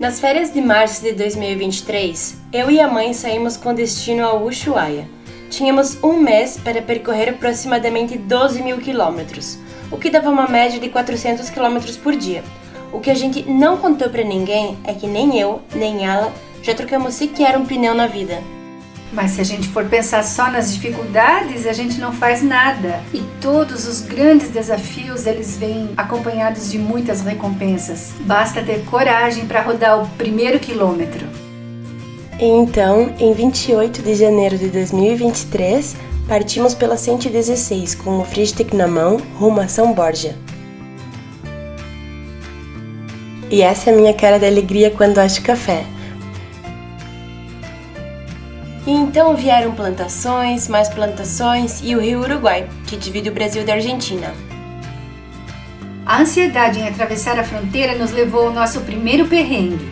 Nas férias de março de 2023, eu e a mãe saímos com destino ao Ushuaia. Tínhamos um mês para percorrer aproximadamente 12 mil quilômetros, o que dava uma média de 400 quilômetros por dia. O que a gente não contou para ninguém é que nem eu, nem ela, já trocamos sequer um pneu na vida. Mas se a gente for pensar só nas dificuldades, a gente não faz nada. E todos os grandes desafios, eles vêm acompanhados de muitas recompensas. Basta ter coragem para rodar o primeiro quilômetro. Então, em 28 de janeiro de 2023, partimos pela 116 com o Fristec na mão, rumo a São Borja. E essa é a minha cara de alegria quando acho café. E então vieram plantações, mais plantações e o Rio Uruguai, que divide o Brasil da Argentina. A ansiedade em atravessar a fronteira nos levou ao nosso primeiro perrengue.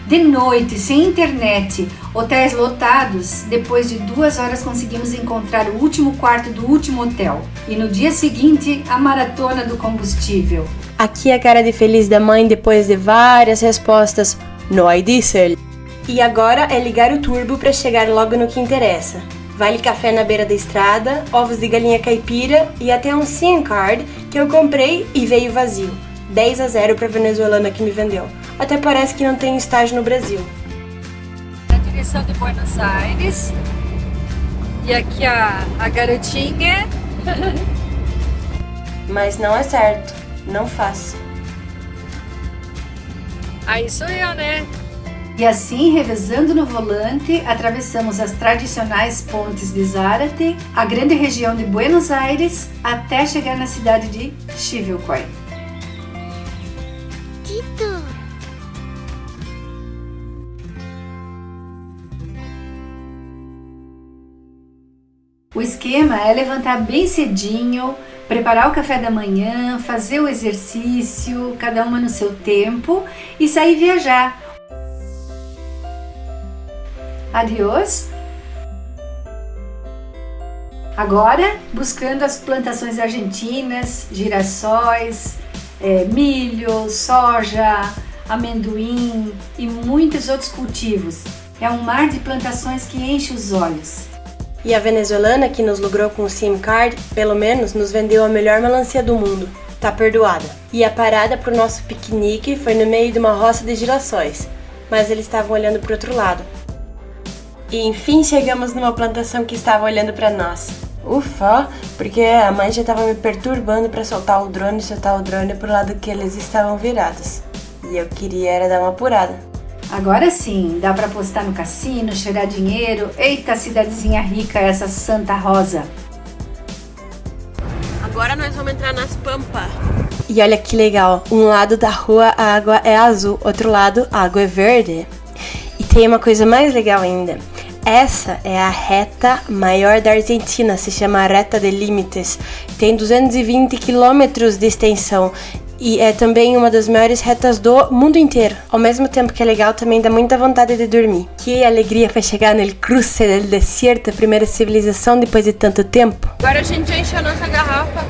De noite, sem internet, hotéis lotados, depois de 2 horas conseguimos encontrar o último quarto do último hotel. E no dia seguinte, a maratona do combustível. Aqui a cara de feliz da mãe depois de várias respostas, no hay diesel. E agora é ligar o turbo para chegar logo no que interessa. Vale café na beira da estrada, ovos de galinha caipira e até um SIM card que eu comprei e veio vazio. 10-0 para a venezuelana que me vendeu. Até parece que não tem estágio no Brasil. Na direção de Buenos Aires. E aqui a garotinha. Mas não é certo. Não faço. Aí sou eu, né? E assim, revezando no volante, atravessamos as tradicionais pontes de Zárate, a grande região de Buenos Aires, até chegar na cidade de Chivilcoy. O esquema é levantar bem cedinho, preparar o café da manhã, fazer o exercício, cada uma no seu tempo, e sair viajar. Adiós! Agora, buscando as plantações argentinas, girassóis, milho, soja, amendoim e muitos outros cultivos. É um mar de plantações que enche os olhos. E a venezuelana que nos logrou com o SIM card, pelo menos nos vendeu a melhor melancia do mundo. Tá perdoada. E a parada pro nosso piquenique foi no meio de uma roça de girassóis, mas eles estavam olhando pro outro lado. E enfim chegamos numa plantação que estava olhando para nós. Ufa, porque a mãe já estava me perturbando para soltar o drone pro lado que eles estavam virados. E eu queria era dar uma apurada. Agora sim, dá para apostar no cassino, cheirar dinheiro. Eita, cidadezinha rica essa Santa Rosa. Agora nós vamos entrar nas pampas. E olha que legal, um lado da rua a água é azul, outro lado a água é verde. E tem uma coisa mais legal ainda. Essa é a reta maior da Argentina, se chama Reta de Límites. Tem 220 quilômetros de extensão e é também uma das maiores retas do mundo inteiro. Ao mesmo tempo que é legal, também dá muita vontade de dormir. Que alegria foi chegar no cruce do deserto, a primeira civilização depois de tanto tempo. Agora a gente já encheu a nossa garrafa.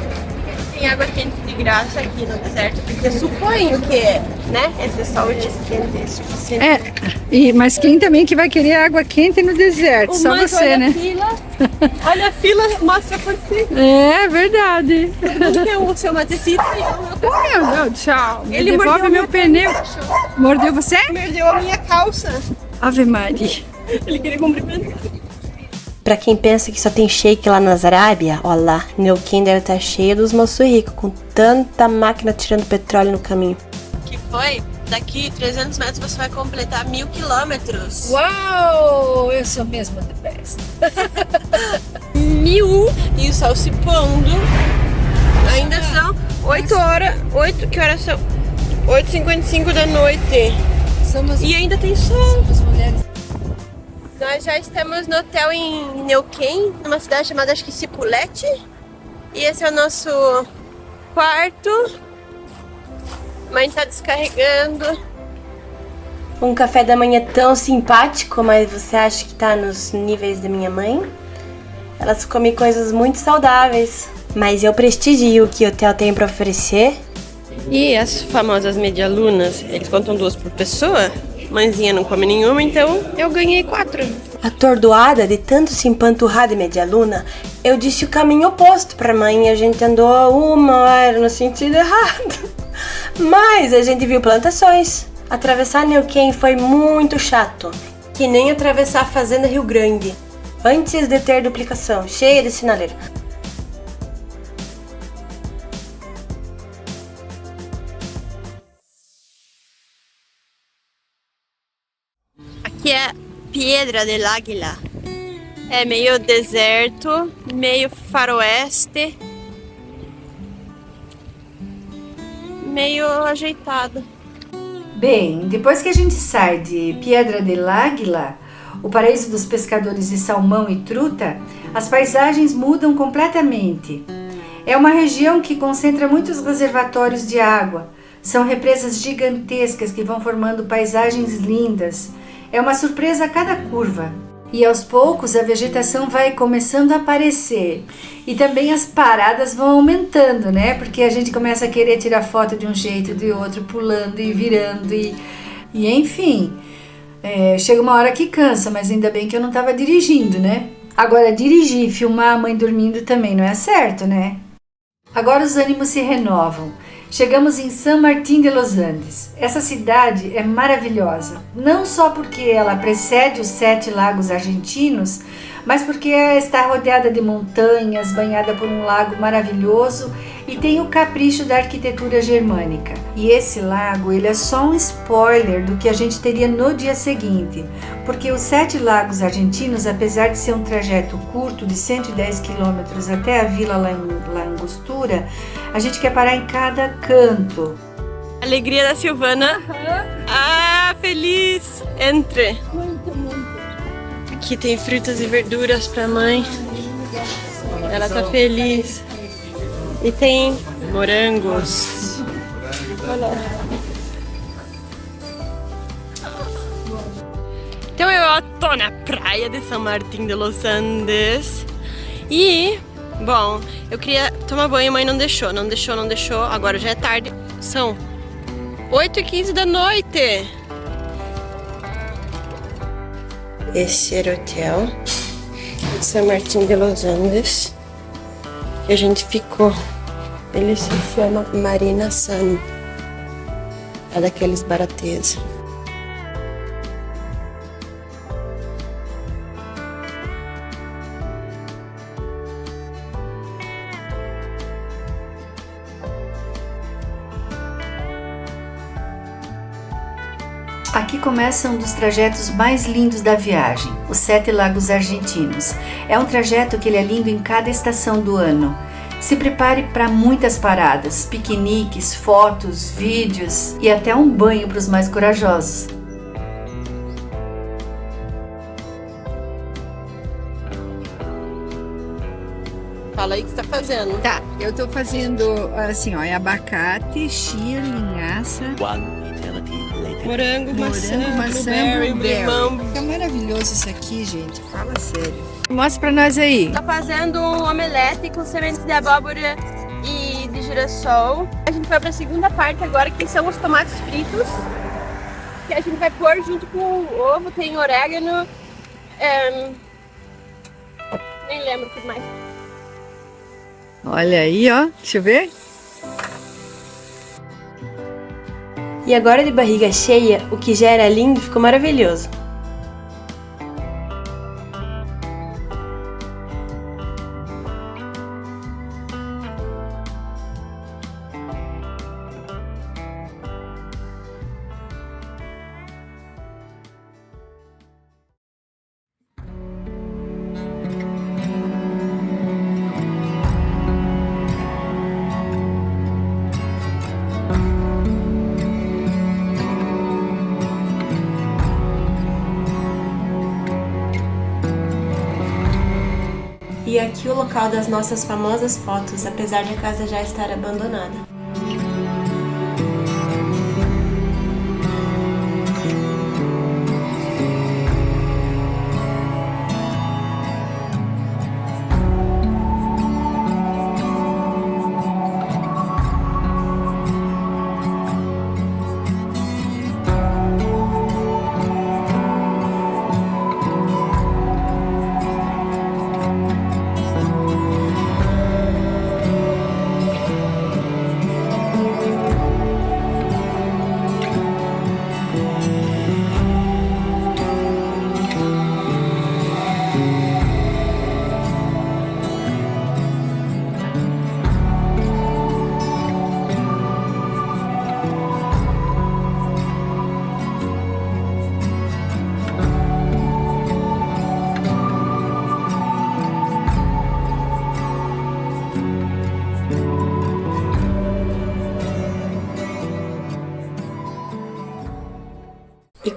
Tem água quente de graça aqui no deserto, porque suponho que, né, esse sol quente é suficiente. Mas quem também que vai querer água quente no deserto? Só você, olha, né? Olha a fila, mostra por si. É verdade. Porque o seu matecito Não, tchau. Ele devolve mordeu meu pneu. Mordeu você? Mordeu a minha calça. Ave Maria. Ele queria cumprimentar. Pra quem pensa que só tem shake lá nas Arábia, ó lá, Neuquén deve estar cheio dos moços ricos, com tanta máquina tirando petróleo no caminho. Que foi? Daqui 300 metros você vai completar 1000 quilômetros. Uau! Eu sou mesmo the best. 1000 e o sol se pondo. Ainda são 8 horas. Que horas são? 8h55 da noite. E ainda tem sol. Somos mulheres. Nós já estamos no hotel em Neuquén, numa cidade chamada, acho que Cipolletti. E esse é o nosso quarto. Mãe tá descarregando. Um café da manhã tão simpático, mas você acha que tá nos níveis da minha mãe? Elas comem coisas muito saudáveis, mas eu prestigio o que o hotel tem pra oferecer. E as famosas medialunas, eles contam 2 por pessoa? Mãezinha não come nenhuma, então eu ganhei 4. Atordoada de tanto se empanturrar de medialuna, eu disse o caminho oposto pra mãe e a gente andou 1 hora no sentido errado. Mas a gente viu plantações. Atravessar Neuquén foi muito chato, que nem atravessar a Fazenda Rio Grande, antes de ter duplicação, cheia de sinaleiro. Aqui é Piedra del Águila. É meio deserto, meio faroeste, meio ajeitado. Bem, depois que a gente sai de Piedra del Águila, o paraíso dos pescadores de salmão e truta, as paisagens mudam completamente. É uma região que concentra muitos reservatórios de água. São represas gigantescas que vão formando paisagens lindas. É uma surpresa a cada curva. E aos poucos a vegetação vai começando a aparecer. E também as paradas vão aumentando, né? Porque a gente começa a querer tirar foto de um jeito, de outro, pulando e virando e enfim. Chega uma hora que cansa, mas ainda bem que eu não estava dirigindo, né? Agora, dirigir e filmar a mãe dormindo também não é certo, né? Agora os ânimos se renovam. Chegamos em San Martín de los Andes. Essa cidade é maravilhosa, não só porque ela precede os 7 lagos argentinos, mas porque está rodeada de montanhas, banhada por um lago maravilhoso e tem o capricho da arquitetura germânica. E esse lago, ele é só um spoiler do que a gente teria no dia seguinte, porque os 7 lagos argentinos, apesar de ser um trajeto curto de 110 quilômetros até a Vila La Angostura, a gente quer parar em cada canto. Alegria da Silvana. Ah, feliz! Entre. Aqui tem frutas e verduras pra mãe. Ela tá feliz. E tem morangos. Olha. Então eu tô na praia de San Martín de los Andes. E, bom, eu queria tomar banho, mãe não deixou. Agora já é tarde. São 8h15 da noite. Esse era o hotel de San Martín de los Andes que a gente ficou. Ele se chama Marina Sun. É daqueles barateza. Aqui começa um dos trajetos mais lindos da viagem, os 7 Lagos Argentinos. É um trajeto que ele é lindo em cada estação do ano. Se prepare para muitas paradas, piqueniques, fotos, vídeos e até um banho para os mais corajosos. Fala aí o que você tá fazendo. Tá, eu tô fazendo assim, ó, é abacate, chia, linhaça, Morango, maçã, blueberry. limão. Fica maravilhoso isso aqui, gente. Fala sério. Mostra pra nós aí. Tá fazendo um omelete com sementes de abóbora e de girassol. A gente vai pra segunda parte agora, que são os tomates fritos. Que a gente vai pôr junto com o ovo, tem orégano. Nem lembro o que mais. Olha aí, ó. Deixa eu ver. E agora de barriga cheia, o que já era lindo ficou maravilhoso. E aqui o local das nossas famosas fotos, apesar de a casa já estar abandonada.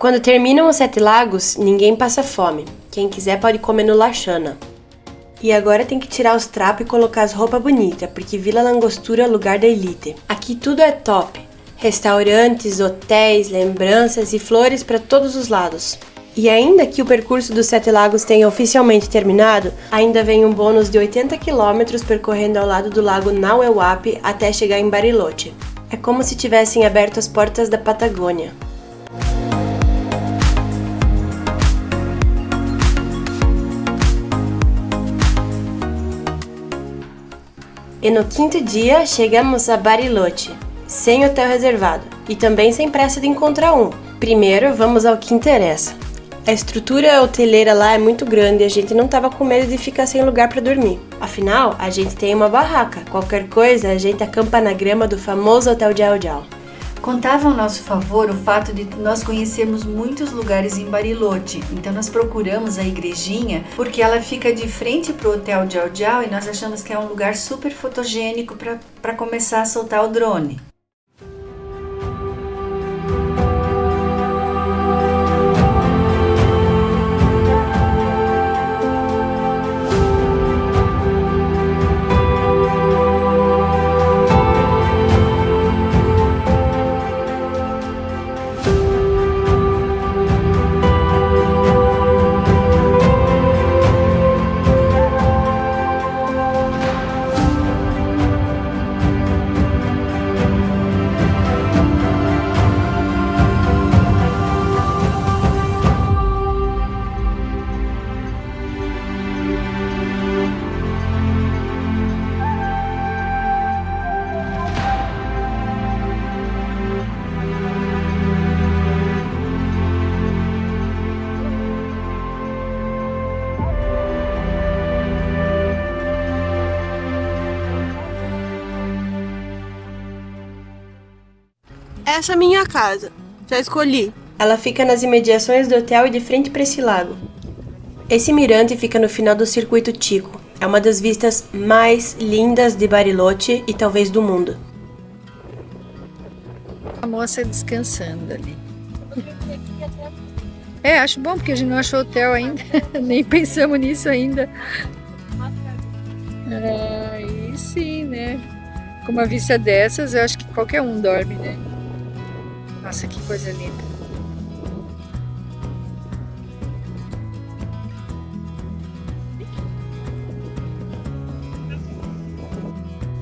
Quando terminam os 7 lagos, ninguém passa fome. Quem quiser pode comer no Lachana. E agora tem que tirar os trapos e colocar as roupas bonitas, porque Vila Langostura é o lugar da elite. Aqui tudo é top. Restaurantes, hotéis, lembranças e flores para todos os lados. E ainda que o percurso dos 7 lagos tenha oficialmente terminado, ainda vem um bônus de 80 km percorrendo ao lado do lago Naueuape até chegar em Bariloche. É como se tivessem aberto as portas da Patagônia. E no 5º dia chegamos a Bariloche, sem hotel reservado e também sem pressa de encontrar um. Primeiro vamos ao que interessa. A estrutura hoteleira lá é muito grande e a gente não estava com medo de ficar sem lugar para dormir. Afinal, a gente tem uma barraca. Qualquer coisa, a gente acampa na grama do famoso Hotel Diao Diao. Contava ao nosso favor o fato de nós conhecermos muitos lugares em Bariloche, então nós procuramos a igrejinha porque ela fica de frente para o Hotel Diao Diao e nós achamos que é um lugar super fotogênico para começar a soltar o drone. Essa é a minha casa. Já escolhi. Ela fica nas imediações do hotel e de frente para esse lago. Esse mirante fica no final do Circuito Chico. É uma das vistas mais lindas de Bariloche e talvez do mundo. A moça descansando ali. Acho bom porque a gente não achou hotel ainda. Nem pensamos nisso ainda. Aí sim, né? Com uma vista dessas, eu acho que qualquer um dorme, né? Nossa, que coisa linda.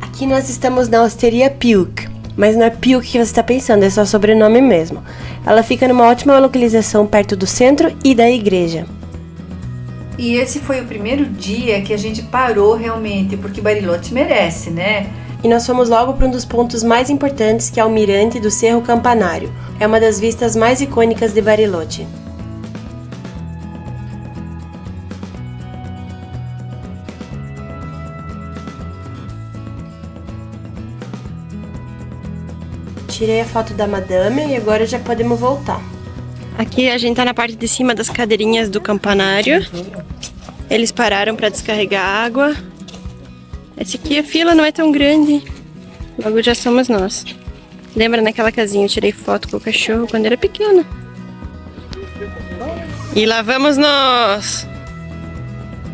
Aqui nós estamos na Osteria Piuk, mas não é Piuk que você está pensando, é só sobrenome mesmo. Ela fica numa ótima localização perto do centro e da igreja. E esse foi o primeiro dia que a gente parou realmente, porque Bariloche merece, né? E nós fomos logo para um dos pontos mais importantes, que é o mirante do Cerro Campanário. É uma das vistas mais icônicas de Bariloche. Tirei a foto da madame e agora já podemos voltar. Aqui a gente tá na parte de cima das cadeirinhas do campanário. Eles pararam para descarregar água. Essa aqui a fila não é tão grande. Logo já somos nós. Lembra naquela casinha eu tirei foto com o cachorro quando era pequeno. E lá vamos nós!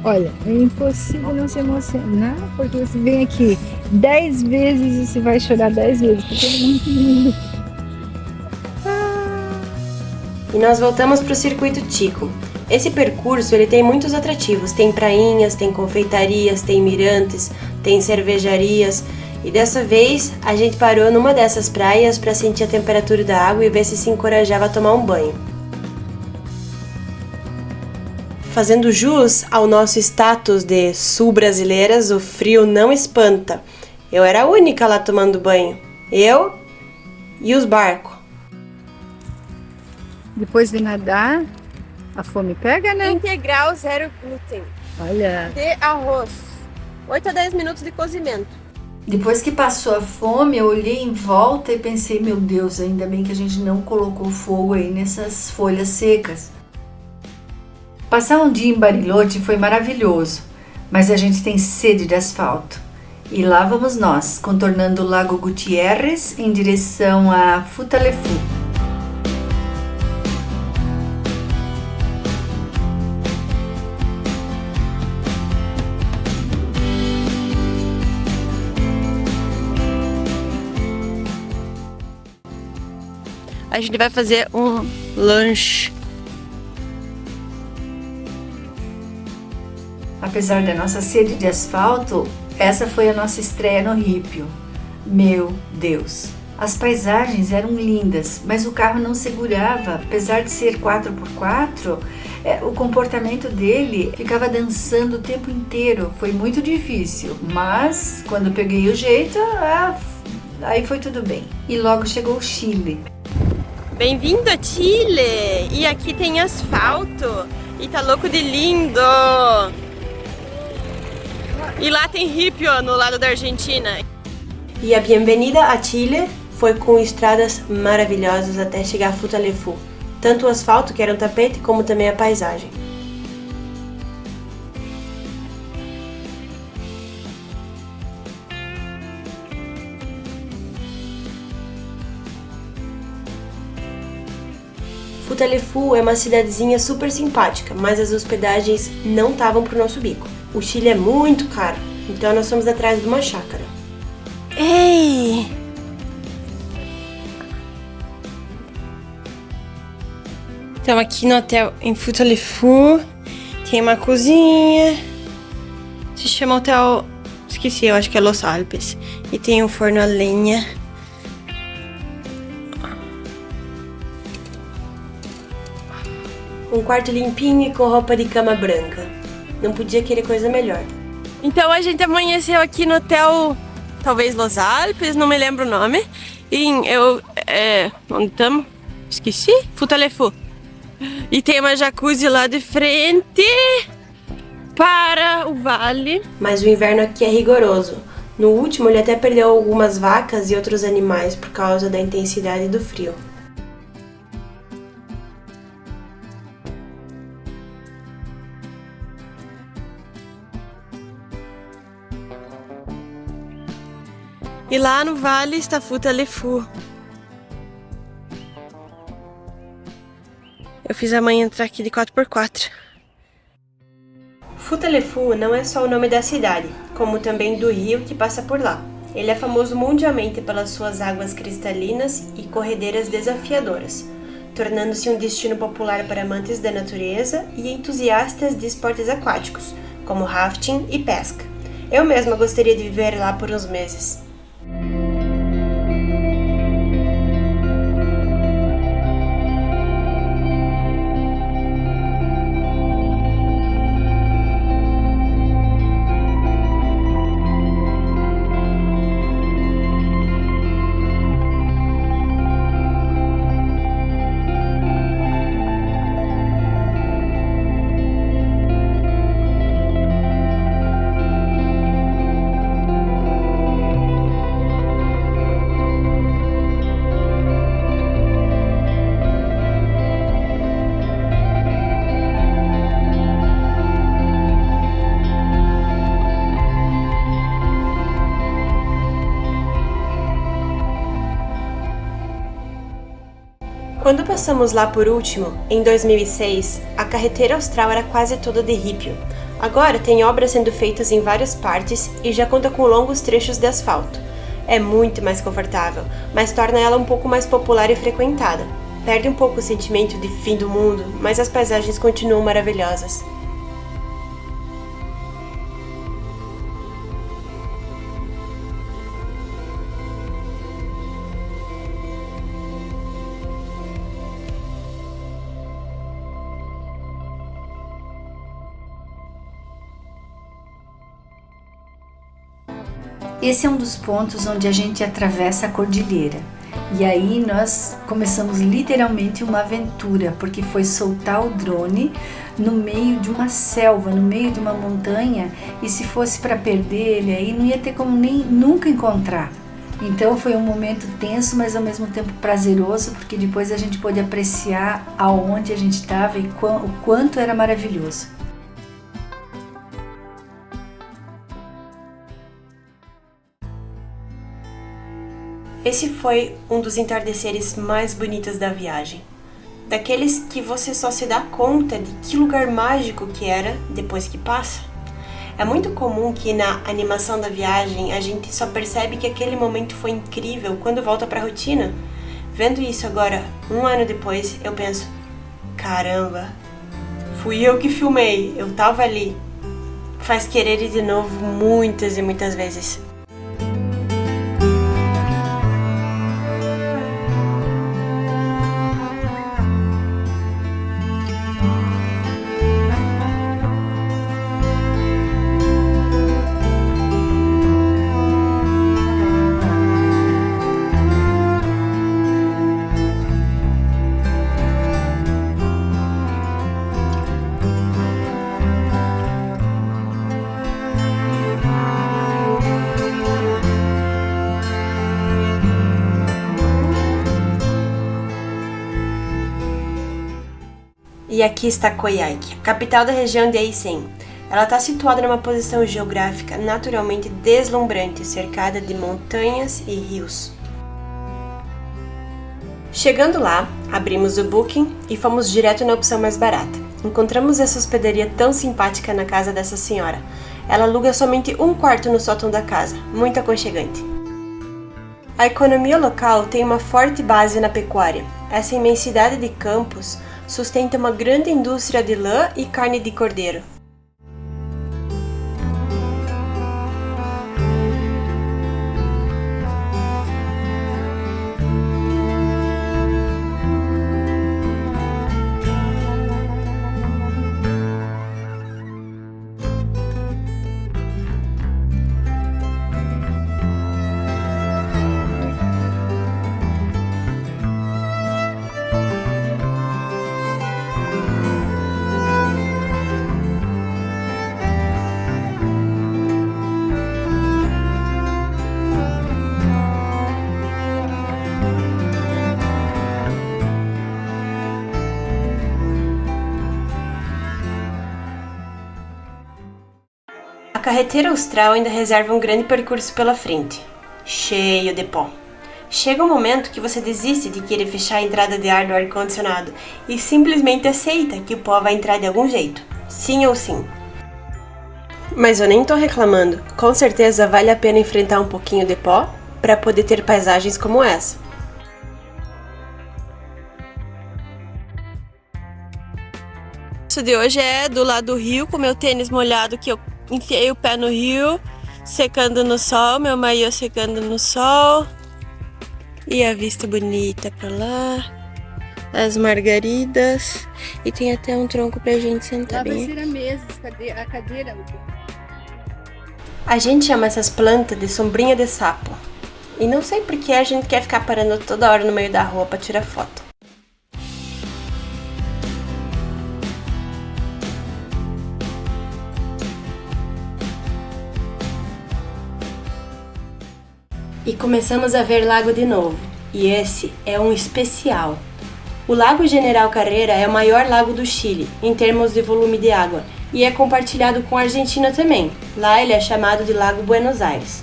Olha, é impossível não se emocionar, porque você vem aqui 10 vezes e você vai chorar 10 vezes, porque é muito lindo. E nós voltamos para o Circuito Chico. Esse percurso ele tem muitos atrativos, tem prainhas, tem confeitarias, tem mirantes, tem cervejarias. E dessa vez a gente parou numa dessas praias para sentir a temperatura da água e ver se encorajava a tomar um banho. Fazendo jus ao nosso status de sul-brasileiras, o frio não espanta. Eu era a única lá tomando banho. Eu e os barcos. Depois de nadar, a fome pega, né? Integral zero glúten. Olha. De arroz. 8 a 10 minutos de cozimento. Depois que passou a fome, eu olhei em volta e pensei, meu Deus, ainda bem que a gente não colocou fogo aí nessas folhas secas. Passar um dia em Bariloche foi maravilhoso, mas a gente tem sede de asfalto. E lá vamos nós, contornando o Lago Gutierrez em direção a Futaleufú. a gente vai fazer um lanche. Apesar da nossa sede de asfalto, essa foi a nossa estreia no Ripio. Meu Deus! As paisagens eram lindas, mas o carro não segurava. Apesar de ser 4x4, o comportamento dele ficava dançando o tempo inteiro. Foi muito difícil, mas quando peguei o jeito, aí foi tudo bem. E logo chegou o Chile. Bem-vindo a Chile! E aqui tem asfalto. E tá louco de lindo! E lá tem Ripio, no lado da Argentina. E a bem-vinda a Chile foi com estradas maravilhosas até chegar a Futaleufú. Tanto o asfalto, que era um tapete, como também a paisagem. Futaleufú é uma cidadezinha super simpática, mas as hospedagens não estavam pro nosso bico. O Chile é muito caro, então nós fomos atrás de uma chácara. Ei! Estamos aqui no hotel em Futaleufú. Tem uma cozinha. Se chama hotel... Esqueci, eu acho que é Los Alpes. E tem um forno a lenha. Um quarto limpinho e com roupa de cama branca. Não podia querer coisa melhor. Então a gente amanheceu aqui no hotel... Talvez Los Alpes, não me lembro o nome. Onde estamos? Esqueci. Futaleufú. E tem uma jacuzzi lá de frente para o vale. Mas o inverno aqui é rigoroso. No último ele até perdeu algumas vacas e outros animais por causa da intensidade do frio. E lá no vale está Futaleufú. Eu fiz a mãe entrar aqui de 4x4. Futaleufú não é só o nome da cidade, como também do rio que passa por lá. Ele é famoso mundialmente pelas suas águas cristalinas e corredeiras desafiadoras, tornando-se um destino popular para amantes da natureza e entusiastas de esportes aquáticos, como rafting e pesca. Eu mesma gostaria de viver lá por uns meses. Quando passamos lá por último, em 2006, a carretera austral era quase toda de Ripio. Agora tem obras sendo feitas em várias partes e já conta com longos trechos de asfalto. É muito mais confortável, mas torna ela um pouco mais popular e frequentada. Perde um pouco o sentimento de fim do mundo, mas as paisagens continuam maravilhosas. Esse é um dos pontos onde a gente atravessa a cordilheira. E aí nós começamos literalmente uma aventura, porque foi soltar o drone no meio de uma selva, no meio de uma montanha, e se fosse para perder ele aí, não ia ter como nem nunca encontrar. Então foi um momento tenso, mas ao mesmo tempo prazeroso, porque depois a gente pôde apreciar aonde a gente estava e o quanto era maravilhoso. Esse foi um dos entardeceres mais bonitos da viagem. Daqueles que você só se dá conta de que lugar mágico que era depois que passa. É muito comum que na animação da viagem a gente só percebe que aquele momento foi incrível quando volta para a rotina. Vendo isso agora, 1 ano depois, eu penso, caramba, fui eu que filmei, eu tava ali. Faz querer ir de novo muitas e muitas vezes. E aqui está Coyhaique, capital da região de Aysén. Ela está situada numa posição geográfica naturalmente deslumbrante, cercada de montanhas e rios. Chegando lá, abrimos o Booking e fomos direto na opção mais barata. Encontramos essa hospedaria tão simpática na casa dessa senhora. Ela aluga somente 1/4 no sótão da casa, muito aconchegante. A economia local tem uma forte base na pecuária. Essa imensidade de campos sustenta uma grande indústria de lã e carne de cordeiro. A carretera austral ainda reserva um grande percurso pela frente, cheio de pó. Chega um momento que você desiste de querer fechar a entrada de ar do ar-condicionado e simplesmente aceita que o pó vai entrar de algum jeito, sim ou sim. Mas eu nem tô reclamando, com certeza vale a pena enfrentar um pouquinho de pó para poder ter paisagens como essa. Isso de hoje é do lado do rio, com meu tênis molhado que eu enfiei o pé no rio, secando no sol, meu maiô secando no sol. E a vista bonita pra lá, as margaridas, e tem até um tronco pra gente sentar bem. Lá vai ser a mesa, a cadeira. A gente chama essas plantas de sombrinha de sapo. E não sei por que a gente quer ficar parando toda hora no meio da rua pra tirar foto. E começamos a ver lago de novo, e esse é um especial. O Lago General Carrera é o maior lago do Chile, em termos de volume de água, e é compartilhado com a Argentina também. Lá ele é chamado de Lago Buenos Aires.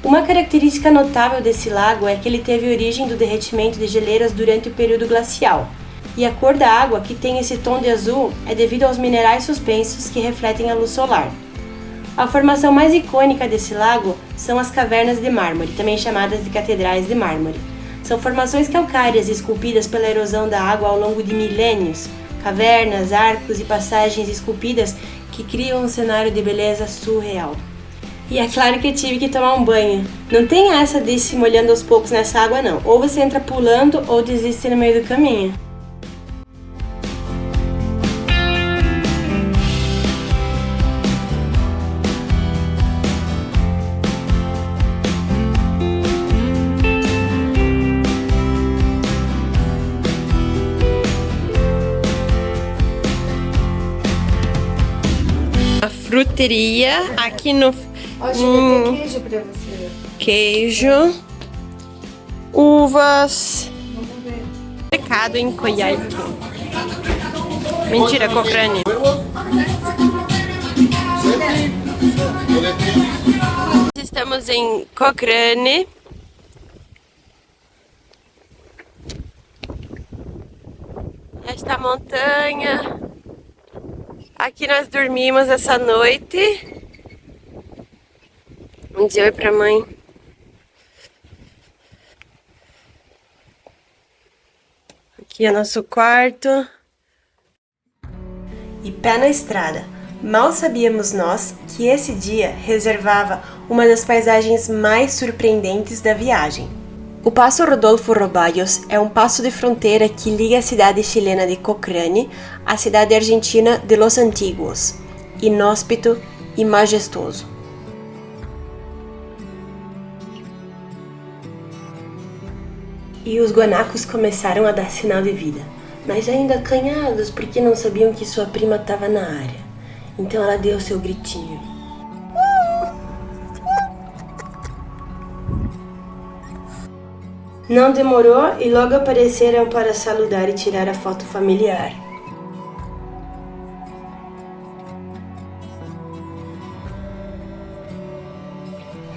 Uma característica notável desse lago é que ele teve origem do derretimento de geleiras durante o período glacial, e a cor da água, que tem esse tom de azul, é devido aos minerais suspensos que refletem a luz solar. A formação mais icônica desse lago são as cavernas de mármore, também chamadas de catedrais de mármore. São formações calcárias esculpidas pela erosão da água ao longo de milênios, cavernas, arcos e passagens esculpidas que criam um cenário de beleza surreal. E é claro que eu tive que tomar um banho. Não tem essa de se molhando aos poucos nessa água não, ou você entra pulando ou desiste no meio do caminho. Fruteria aqui no Tem queijo pra você. queijo, uvas, mercado em Coyhaique. Mentira, Cochrane. Estamos em Cochrane. Esta montanha. Aqui nós dormimos essa noite. Vamos dizer oi pra mãe. Aqui é nosso quarto. E pé na estrada. Mal sabíamos nós que esse dia reservava uma das paisagens mais surpreendentes da viagem. O Passo Rodolfo Roballos é um passo de fronteira que liga a cidade chilena de Cochrane à cidade argentina de Los Antiguos, inóspito e majestoso. E os guanacos começaram a dar sinal de vida, mas ainda acanhados porque não sabiam que sua prima estava na área. Então ela deu seu gritinho. Não demorou e logo apareceram para saludar e tirar a foto familiar.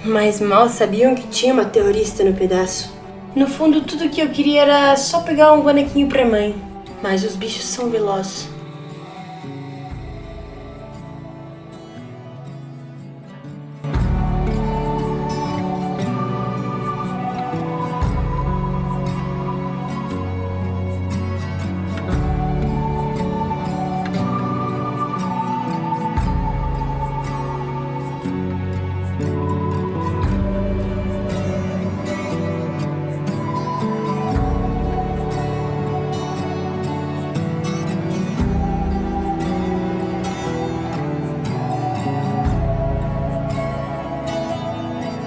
Mas mal sabiam que tinha uma terrorista no pedaço. No fundo, tudo que eu queria era só pegar um bonequinho pra mãe. Mas os bichos são velozes.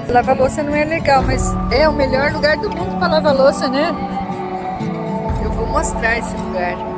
Lavar louça não é legal, mas é o melhor lugar do mundo para lavar louça, né? Eu vou mostrar esse lugar.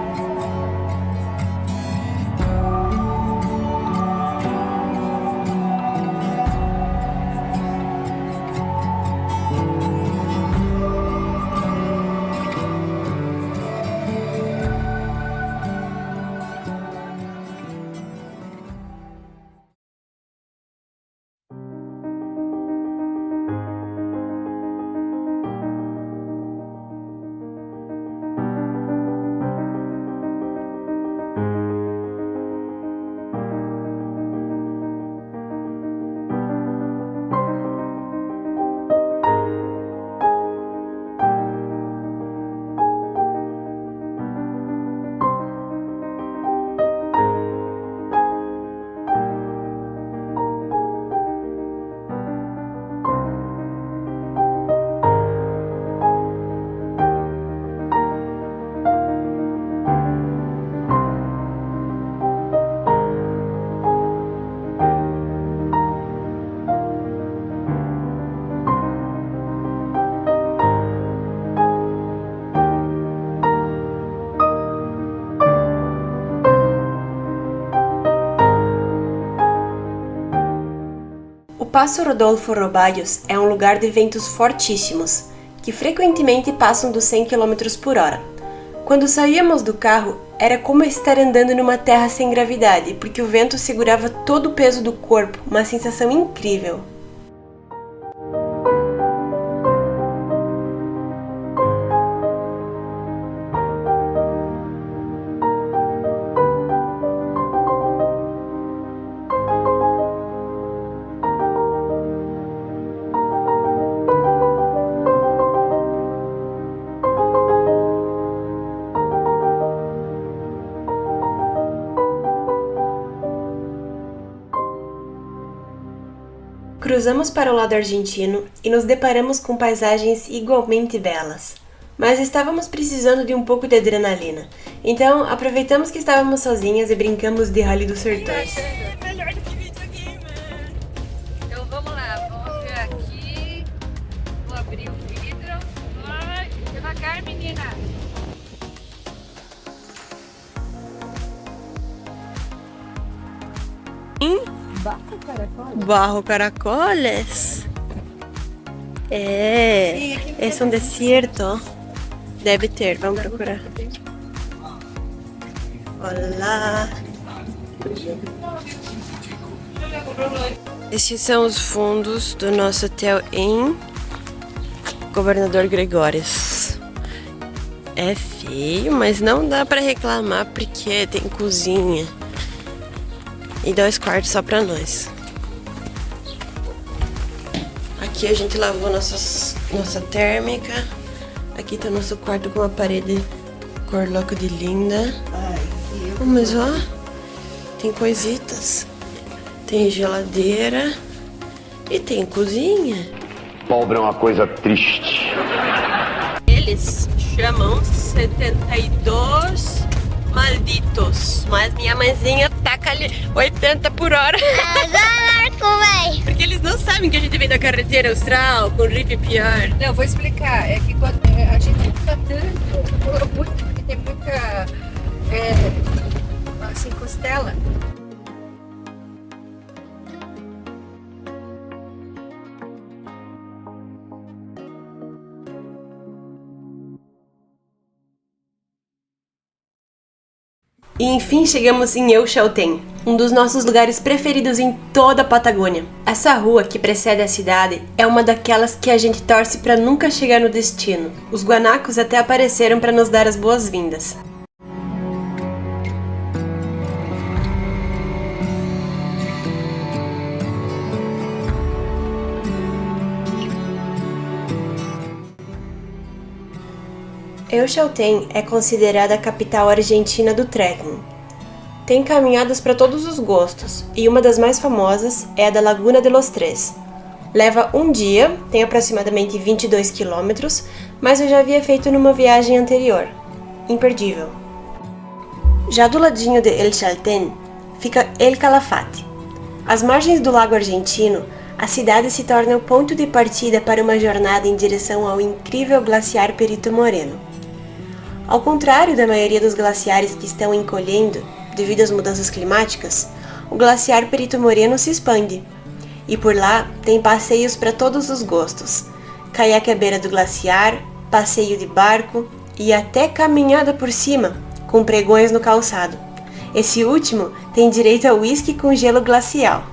O Passo Rodolfo Roballos é um lugar de ventos fortíssimos, que frequentemente passam dos 100 km por hora. Quando saíamos do carro, era como estar andando numa terra sem gravidade, porque o vento segurava todo o peso do corpo, uma sensação incrível. Cruzamos para o lado argentino e nos deparamos com paisagens igualmente belas. Mas estávamos precisando de um pouco de adrenalina, então aproveitamos que estávamos sozinhas e brincamos de Rally dos Sertões. Então vamos lá, vamos ver aqui. Vou abrir o vidro. Vai, devagar, menina. Bajo Caracoles. É um deserto. Deve ter, vamos procurar. Olá. Estes são os fundos do nosso hotel em Governador Gregórios. É feio, mas não dá pra reclamar porque tem cozinha. E 2 quartos só pra nós. Aqui a gente lavou nossa térmica. Aqui tá nosso quarto com uma parede Cor louca de linda. Oh, mas ó, tem coisitas. Tem geladeira e tem cozinha. Pobre é uma coisa triste. Eles chamam 72 malditos, mas minha mãezinha taca ali 80 por hora. Porque eles não sabem que a gente vem da carretera austral com rip pior. Não, vou explicar. É que quando a gente fica tanto, porque tem muita, assim, costela. E enfim chegamos em El Chaltén, um dos nossos lugares preferidos em toda a Patagônia. Essa rua que precede a cidade é uma daquelas que a gente torce para nunca chegar no destino. Os guanacos até apareceram para nos dar as boas-vindas. El Chaltén é considerada a capital argentina do trekking. Tem caminhadas para todos os gostos, e uma das mais famosas é a da Laguna de los Tres. Leva um dia, tem aproximadamente 22 quilômetros, mas eu já havia feito numa viagem anterior. Imperdível. Já do ladinho de El Chaltén fica El Calafate. Às margens do lago argentino, a cidade se torna o ponto de partida para uma jornada em direção ao incrível glaciar Perito Moreno. Ao contrário da maioria dos glaciares que estão encolhendo devido às mudanças climáticas, o glaciar Perito Moreno se expande. E por lá tem passeios para todos os gostos. Caiaque à beira do glaciar, passeio de barco e até caminhada por cima, com pregões no calçado. Esse último tem direito a uísque com gelo glacial.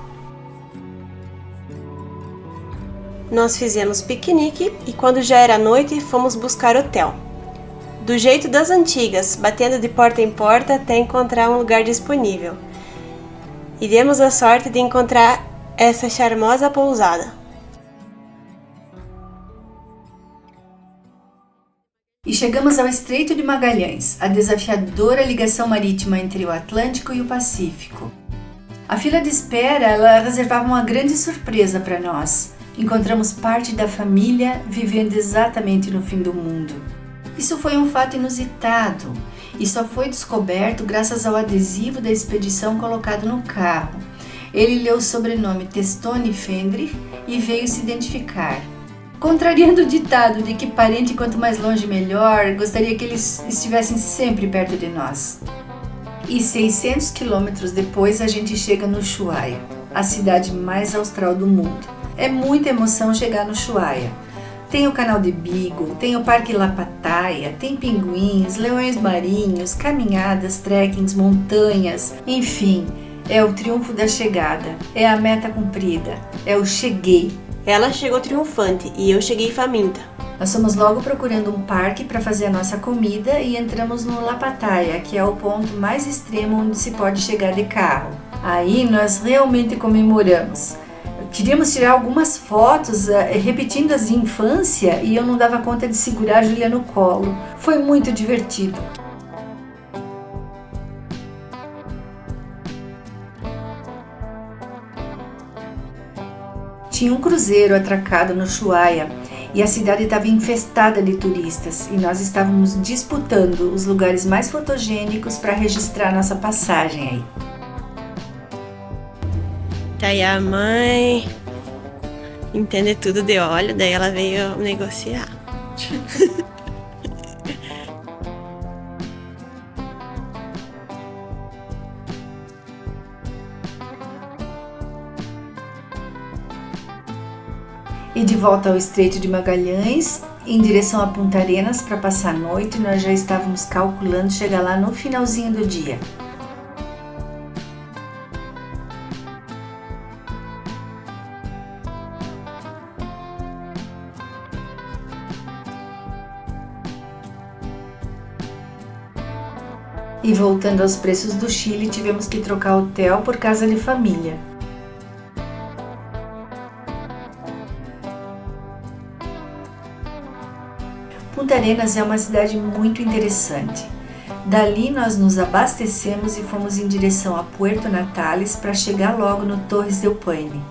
Nós fizemos piquenique e quando já era noite fomos buscar hotel. Do jeito das antigas, batendo de porta em porta até encontrar um lugar disponível. E demos a sorte de encontrar essa charmosa pousada. E chegamos ao Estreito de Magalhães, a desafiadora ligação marítima entre o Atlântico e o Pacífico. A fila de espera, ela reservava uma grande surpresa para nós. Encontramos parte da família vivendo exatamente no fim do mundo. Isso foi um fato inusitado e só foi descoberto graças ao adesivo da expedição colocado no carro. Ele leu o sobrenome Testoni Fendrich e veio se identificar. Contrariando o ditado de que parente quanto mais longe melhor, gostaria que eles estivessem sempre perto de nós. E 600 quilômetros depois a gente chega no Ushuaia, a cidade mais austral do mundo. É muita emoção chegar no Ushuaia. Tem o canal de Beagle, tem o Parque La Pataia, tem pinguins, leões marinhos, caminhadas, trekkings, montanhas, enfim, é o triunfo da chegada, é a meta cumprida, é o cheguei. Ela chegou triunfante e eu cheguei faminta. Nós fomos logo procurando um parque para fazer a nossa comida e entramos no La Pataia, que é o ponto mais extremo onde se pode chegar de carro. Aí nós realmente comemoramos. Queríamos tirar algumas fotos repetindo as de infância e eu não dava conta de segurar a Júlia no colo. Foi muito divertido. Tinha um cruzeiro atracado no Ushuaia e a cidade estava infestada de turistas e nós estávamos disputando os lugares mais fotogênicos para registrar nossa passagem aí. Tá aí a mãe, entende tudo de óleo, daí ela veio negociar. E de volta ao Estreito de Magalhães, em direção a Punta Arenas para passar a noite, nós já estávamos calculando chegar lá no finalzinho do dia. E voltando aos preços do Chile, tivemos que trocar hotel por casa de família. Punta Arenas é uma cidade muito interessante. Dali nós nos abastecemos e fomos em direção a Puerto Natales para chegar logo no Torres del Paine.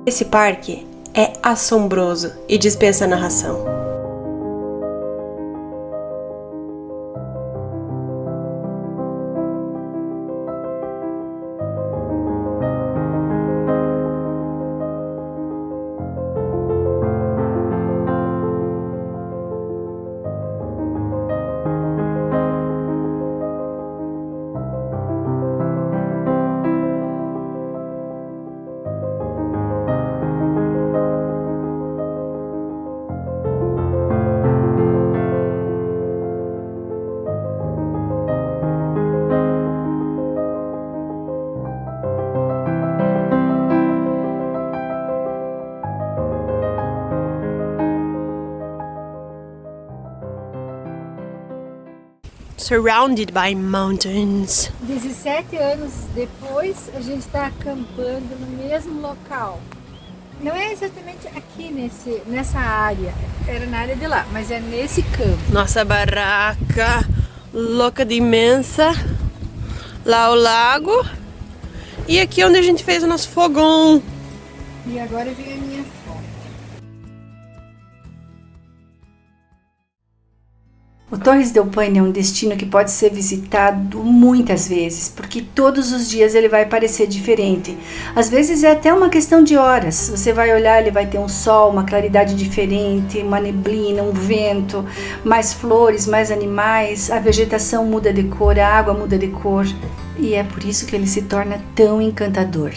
Esse parque é assombroso e dispensa narração. Surrounded by mountains. 17 anos depois, a gente está acampando no mesmo local. Não é exatamente aqui nessa área, era na área de lá, mas é nesse campo. Nossa barraca louca de imensa. Lá o lago. E aqui é onde a gente fez o nosso fogão. E agora vem a minha foto. O Torres del Paine é um destino que pode ser visitado muitas vezes, porque todos os dias ele vai parecer diferente. Às vezes é até uma questão de horas. Você vai olhar, ele vai ter um sol, uma claridade diferente, uma neblina, um vento, mais flores, mais animais, a vegetação muda de cor, a água muda de cor. E é por isso que ele se torna tão encantador.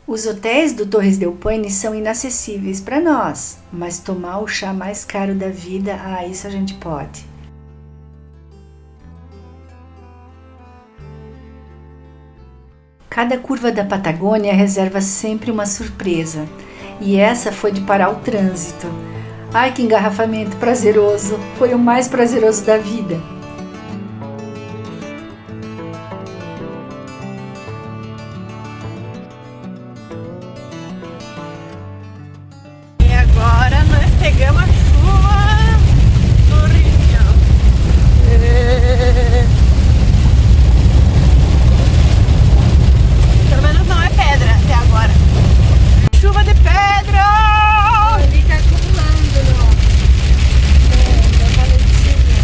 Os hotéis do Torres del Paine são inacessíveis para nós, mas tomar o chá mais caro da vida, isso a gente pode. Cada curva da Patagônia reserva sempre uma surpresa, e essa foi de parar o trânsito. Ai, que engarrafamento prazeroso! Foi o mais prazeroso da vida. Agora nós pegamos a chuva do Rio. Pelo menos não é pedra até agora. Chuva de pedra! Ali tá acumulando, ó. Na paletinha.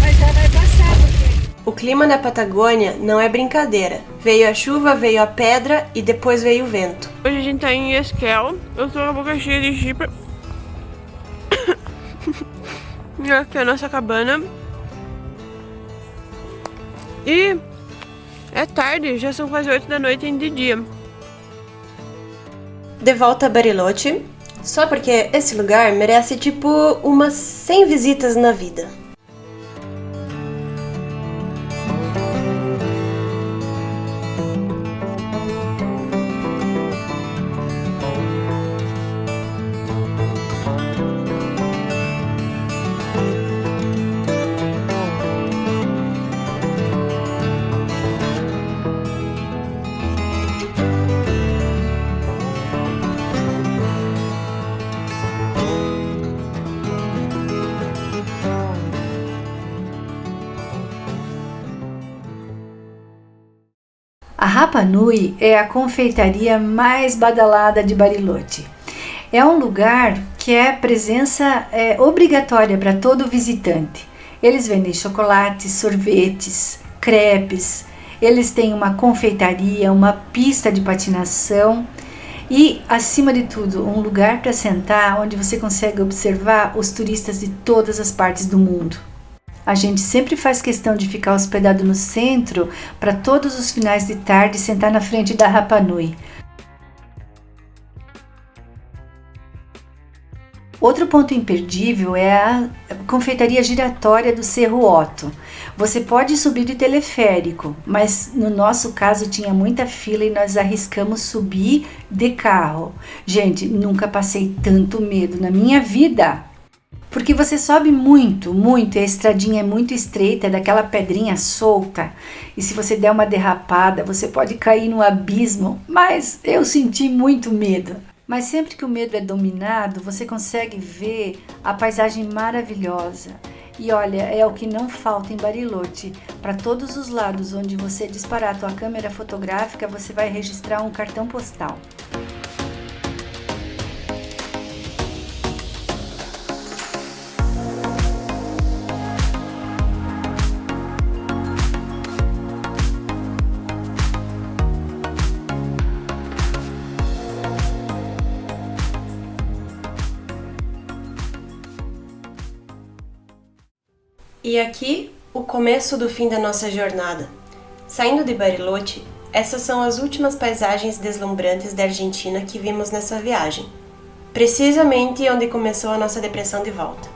Mas já vai passar, porque... O clima da Patagônia não é brincadeira. Veio a chuva, veio a pedra e depois veio o vento. Hoje a gente tá em Esquel. Eu tô com a boca cheia de chipre. E aqui é a nossa cabana. E é tarde, já são quase 8 da noite e de dia. De volta a Bariloche, só porque esse lugar merece tipo umas 100 visitas na vida. Rapa Nui é a confeitaria mais badalada de Bariloche. É um lugar que é presença obrigatória para todo visitante. Eles vendem chocolates, sorvetes, crepes, eles têm uma confeitaria, uma pista de patinação e, acima de tudo, um lugar para sentar onde você consegue observar os turistas de todas as partes do mundo. A gente sempre faz questão de ficar hospedado no centro para todos os finais de tarde sentar na frente da Rapa Nui. Outro ponto imperdível é a confeitaria giratória do Cerro Otto. Você pode subir de teleférico, mas no nosso caso tinha muita fila e nós arriscamos subir de carro. Gente, nunca passei tanto medo na minha vida! Porque você sobe muito, e a estradinha é muito estreita, é daquela pedrinha solta. E se você der uma derrapada, você pode cair no abismo. Mas eu senti muito medo. Mas sempre que o medo é dominado, você consegue ver a paisagem maravilhosa. E olha, é o que não falta em Bariloche. Para todos os lados onde você disparar a tua câmera fotográfica, você vai registrar um cartão postal. E aqui, o começo do fim da nossa jornada. Saindo de Bariloche, essas são as últimas paisagens deslumbrantes da Argentina que vimos nessa viagem. Precisamente onde começou a nossa depressão de volta.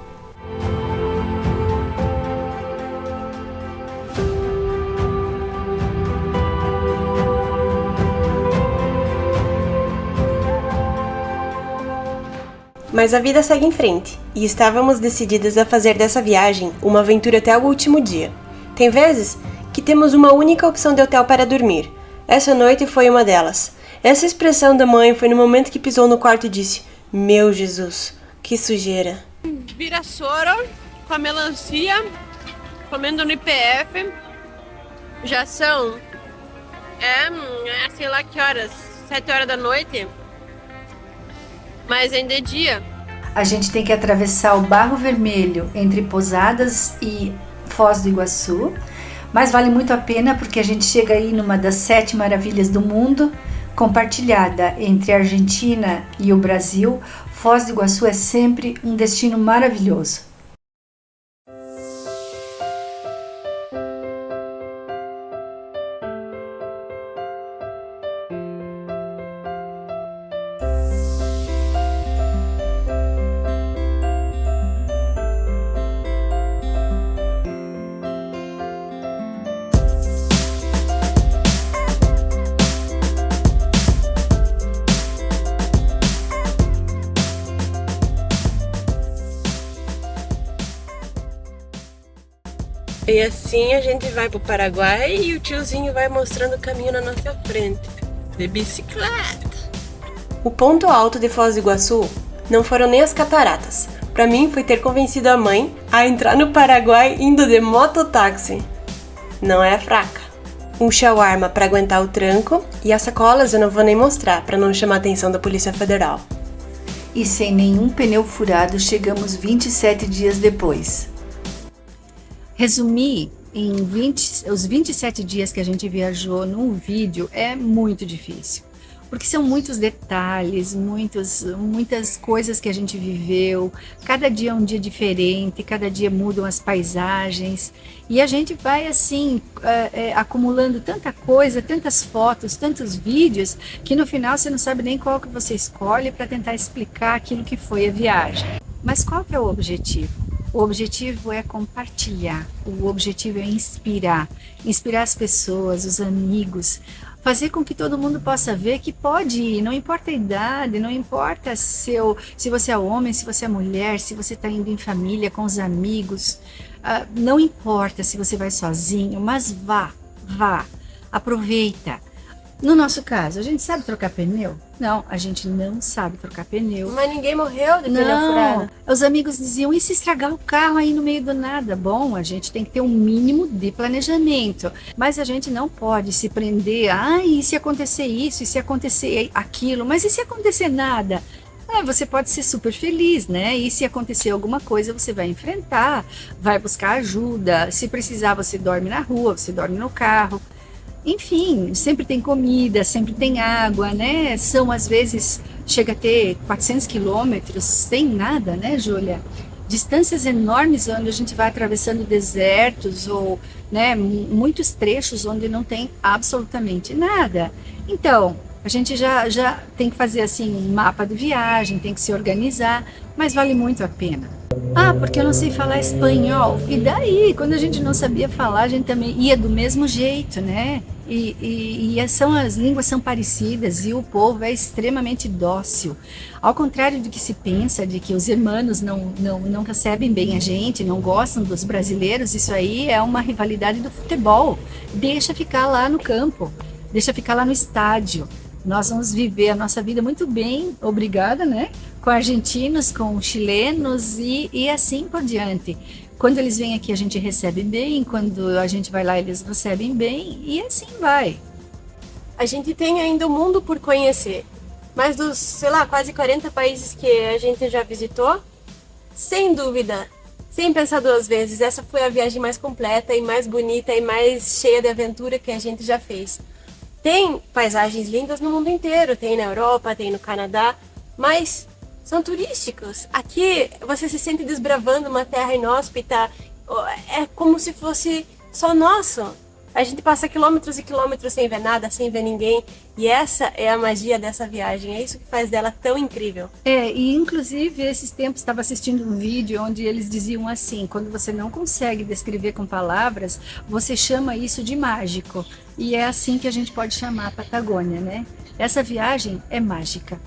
Mas a vida segue em frente, e estávamos decididas a fazer dessa viagem uma aventura até o último dia. Tem vezes que temos uma única opção de hotel para dormir. Essa noite foi uma delas. Essa expressão da mãe foi no momento que pisou no quarto e disse: "Meu Jesus, que sujeira." Vira soro com a melancia, comendo no IPF. Já são, sei lá que horas, 7 horas da noite. Mas ainda é dia. A gente tem que atravessar o Barro Vermelho entre Posadas e Foz do Iguaçu, mas vale muito a pena porque a gente chega aí numa das 7 maravilhas do mundo, compartilhada entre a Argentina e o Brasil. Foz do Iguaçu é sempre um destino maravilhoso. E assim a gente vai pro Paraguai e o tiozinho vai mostrando o caminho na nossa frente, de bicicleta. O ponto alto de Foz do Iguaçu não foram nem as cataratas. Pra mim foi ter convencido a mãe a entrar no Paraguai indo de mototáxi. Não é fraca. Um shawarma pra aguentar o tranco e as sacolas eu não vou nem mostrar pra não chamar a atenção da Polícia Federal. E sem nenhum pneu furado chegamos 27 dias depois. Resumir os 27 dias que a gente viajou num vídeo é muito difícil, porque são muitos detalhes, muitas coisas que a gente viveu, cada dia é um dia diferente, cada dia mudam as paisagens, e a gente vai assim, acumulando tanta coisa, tantas fotos, tantos vídeos, que no final você não sabe nem qual que você escolhe para tentar explicar aquilo que foi a viagem. Mas qual que é o objetivo? O objetivo é compartilhar, o objetivo é inspirar as pessoas, os amigos, fazer com que todo mundo possa ver que pode ir, não importa a idade, não importa se você é homem, se você é mulher, se você está indo em família, com os amigos, não importa se você vai sozinho, mas vá, aproveita. No nosso caso, a gente sabe trocar pneu? Não, a gente não sabe trocar pneu. Mas ninguém morreu de pneu furado. Os amigos diziam, e se estragar o carro aí no meio do nada? Bom, a gente tem que ter um mínimo de planejamento, mas a gente não pode se prender, e se acontecer isso, e se acontecer aquilo, mas e se acontecer nada? Você pode ser super feliz, né? E se acontecer alguma coisa, você vai enfrentar, vai buscar ajuda, se precisar você dorme na rua, você dorme no carro. Enfim, sempre tem comida, sempre tem água, né? São, às vezes, chega a ter 400 quilômetros sem nada, né, Júlia? Distâncias enormes onde a gente vai atravessando desertos ou, né, muitos trechos onde não tem absolutamente nada. Então, a gente já tem que fazer, assim, um mapa de viagem, tem que se organizar, mas vale muito a pena. Porque eu não sei falar espanhol. E daí, quando a gente não sabia falar, a gente também ia do mesmo jeito, né? As línguas são parecidas e o povo é extremamente dócil. Ao contrário do que se pensa, de que os irmãos não recebem bem a gente, não gostam dos brasileiros, isso aí é uma rivalidade do futebol. Deixa ficar lá no campo, deixa ficar lá no estádio. Nós vamos viver a nossa vida muito bem, obrigada, né? Com argentinos, com chilenos e assim por diante. Quando eles vêm aqui, a gente recebe bem, quando a gente vai lá, eles recebem bem, e assim vai. A gente tem ainda o mundo por conhecer, mas dos, sei lá, quase 40 países que a gente já visitou, sem dúvida, sem pensar duas vezes, essa foi a viagem mais completa e mais bonita e mais cheia de aventura que a gente já fez. Tem paisagens lindas no mundo inteiro, tem na Europa, tem no Canadá, mas são turísticos. Aqui você se sente desbravando uma terra inóspita, é como se fosse só nosso. A gente passa quilômetros e quilômetros sem ver nada, sem ver ninguém, e essa é a magia dessa viagem, é isso que faz dela tão incrível. E inclusive esses tempos estava assistindo um vídeo onde eles diziam assim, quando você não consegue descrever com palavras, você chama isso de mágico, e é assim que a gente pode chamar a Patagônia, né? Essa viagem é mágica.